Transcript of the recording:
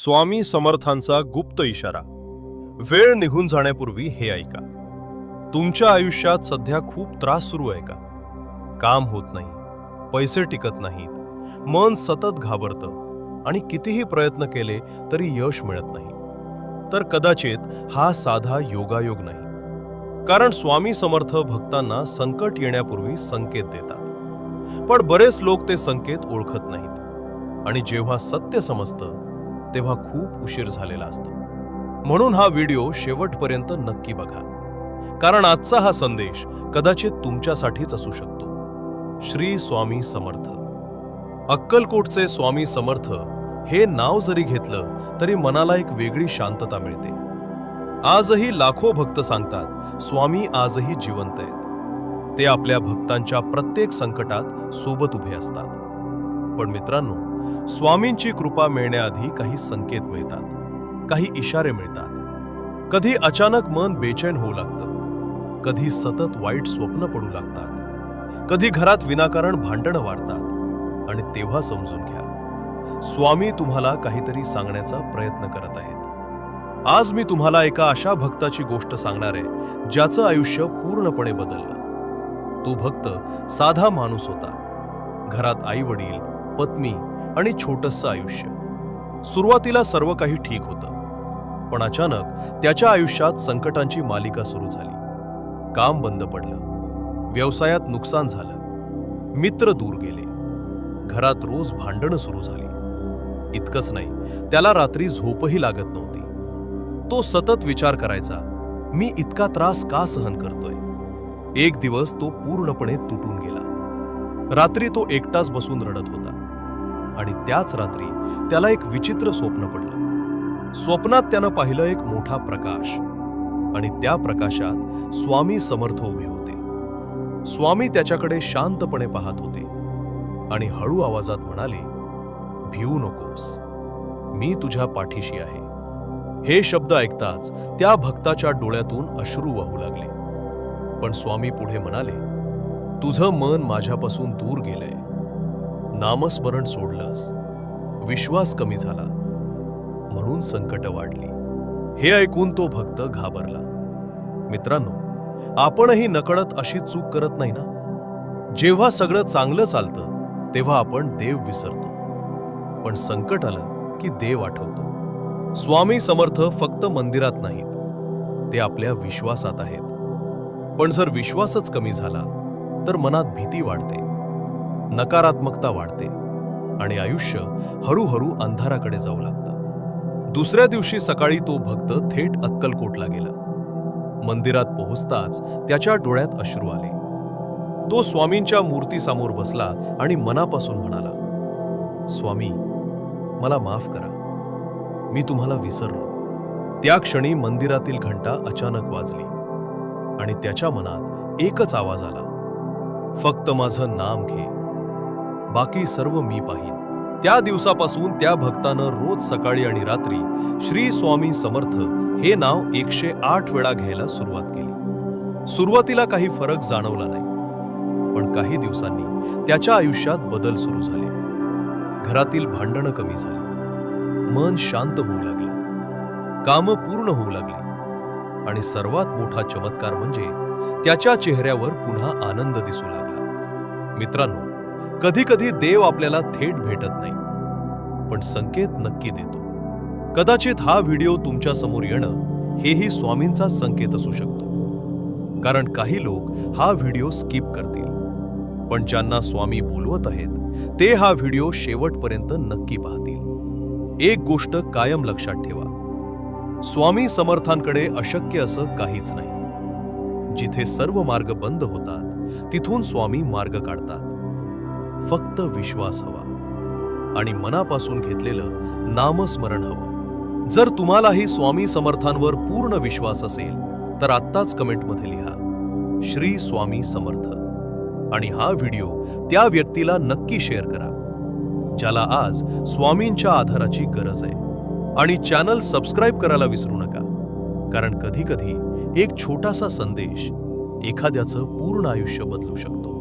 स्वामी समर्थांचा गुप्त इशारा. वेळ निघून जाण्यापूर्वी हे ऐका. तुमच्या आयुष्यात सध्या खूप त्रास सुरू आहे का? काम होत नाही, पैसे टिकत नाहीत, मन सतत घाबरतं आणि कितीही प्रयत्न केले तरी यश मिळत नाही, तर कदाचित हा साधा योगायोग नाही. कारण स्वामी समर्थ भक्तांना संकट येण्यापूर्वी संकेत देतात. पण बरेच लोक ते संकेत ओळखत नाहीत आणि जेव्हा सत्य समजतं तेव्हा खूप उशीर झालेला असतो. म्हणून हा व्हिडिओ शेवटपर्यंत नक्की बघा, कारण आजचा हा संदेश कदाचित तुमच्यासाठीच असू शकतो. श्री स्वामी समर्थ. अक्कलकोटचे स्वामी समर्थ हे नाव जरी घेतलं तरी मनाला एक वेगळी शांतता मिळते. आजही लाखो भक्त सांगतात, स्वामी आजही जिवंत आहेत. ते आपल्या भक्तांच्या प्रत्येक संकटात सोबत उभे असतात. पण मित्रांनो, स्वामींची कृपा मिळण्याआधी काही संकेत मिळतात, काही इशारे मिळतात. कधी अचानक मन बेचैन होऊ लागतं, कधी सतत वाईट स्वप्न पडू लागतात, कधी घरात विनाकारण भांडणं वाढतात. आणि तेव्हा समजून घ्या, स्वामी तुम्हाला काहीतरी सांगण्याचा प्रयत्न करत आहेत. आज मी तुम्हाला एका अशा भक्ताची गोष्ट सांगणार आहे ज्याचं आयुष्य पूर्णपणे बदललं. तो भक्त साधा माणूस होता. घरात आई वडील, पत्नी आणि छोटंसं आयुष्य. सुरुवातीला सर्व काही ठीक होतं, पण अचानक त्याच्या आयुष्यात संकटांची मालिका सुरू झाली. काम बंद पडलं, व्यवसायात नुकसान झालं, मित्र दूर गेले, घरात रोज भांडणं सुरू झाली. इतकंच नाही, त्याला रात्री झोपही लागत नव्हती. तो सतत विचार करायचा, मी इतका त्रास का सहन करतोय. एक दिवस तो पूर्णपणे तुटून गेला. रात्री तो एकटाच बसून रडत होता आणि त्याच रात्री त्याला एक विचित्र स्वप्न पडलं. स्वप्नात त्यानं पाहिलं एक मोठा प्रकाश आणि त्या प्रकाशात स्वामी समर्थ उभे होते. स्वामी त्याच्याकडे शांतपणे पाहत होते आणि हळू आवाजात म्हणाले, भिवू नकोस, मी तुझ्या पाठीशी आहे. हे शब्द ऐकताच त्या भक्ताच्या डोळ्यातून अश्रू वाहू लागले. पण स्वामी पुढे म्हणाले, तुझं मन माझ्यापासून दूर गेलंय, नामस्मरण सोडलंस, विश्वास कमी झाला, म्हणून संकट वाढली. हे ऐकून तो भक्त घाबरला. मित्रांनो, आपणही नकळत अशी चूक करत नाही ना? जेव्हा सगळं चांगलं चालतं तेव्हा आपण देव विसरतो, पण संकट आलं की देव आठवतो. स्वामी समर्थ फक्त मंदिरात नाहीत, ते आपल्या विश्वासात आहेत. पण जर विश्वासच कमी झाला तर मनात भीती वाढते, नकारात्मकता वाढते आणि आयुष्य हळूहळू अंधाराकडे जाऊ लागतं. दुसऱ्या दिवशी सकाळी तो भक्त थेट अक्कलकोटला गेला. मंदिरात पोहोचताच त्याच्या डोळ्यात अश्रू आले. तो स्वामींच्या मूर्तीसमोर बसला आणि मनापासून म्हणाला, स्वामी, मला माफ करा, मी तुम्हाला विसरलो. त्या क्षणी मंदिरातील घंटा अचानक वाजली आणि त्याच्या मनात एकच आवाज आला, फक्त माझं नाम घे, बाकी सर्व मी पाहीन. त्या दिवसापासून त्या भक्तानं रोज सकाळी आणि रात्री श्री स्वामी समर्थ हे नाव 108 वेळा घ्यायला सुरुवात केली. सुरुवातीला काही फरक जाणवला नाही, पण काही दिवसांनी त्याच्या आयुष्यात बदल सुरू झाले. घरातील भांडणं कमी झाली, मन शांत होऊ लागलं, कामं पूर्ण होऊ लागली आणि सर्वात मोठा चमत्कार म्हणजे त्याच्या चेहऱ्यावर पुन्हा आनंद दिसू लागला. मित्रांनो, कधी कधी देव आपल्याला थेट भेटत नाही, पण संकेत नक्की देतो. कदाचित हा व्हिडिओ तुमच्या समोर येणं हेही स्वामींचा संकेत असू शकतो. कारण काही लोक हा व्हिडिओ स्किप करतील, पण ज्यांना स्वामी बोलवत आहेत ते हा व्हिडिओ शेवटपर्यंत नक्की पाहतील. एक गोष्ट कायम लक्षात ठेवा, स्वामी समर्थांकडे अशक्य असं काहीच नाही. जिथे सर्व मार्ग बंद होतात तिथून स्वामी मार्ग काढतात. फक्त विश्वास हवा आणि मनापासून घेतलेलं नामस्मरण हवं. जर तुम्हालाही स्वामी समर्थांवर पूर्ण विश्वास असेल तर आत्ताच कमेंटमध्ये लिहा, श्री स्वामी समर्थ, आणि हा व्हिडिओ त्या व्यक्तीला नक्की शेअर करा ज्याला आज स्वामींच्या आधाराची गरज आहे. आणि चॅनल सबस्क्राईब करायला विसरू नका, कारण कधी कधी एक छोटासा संदेश एखाद्याचं पूर्ण आयुष्य बदलू शकतो.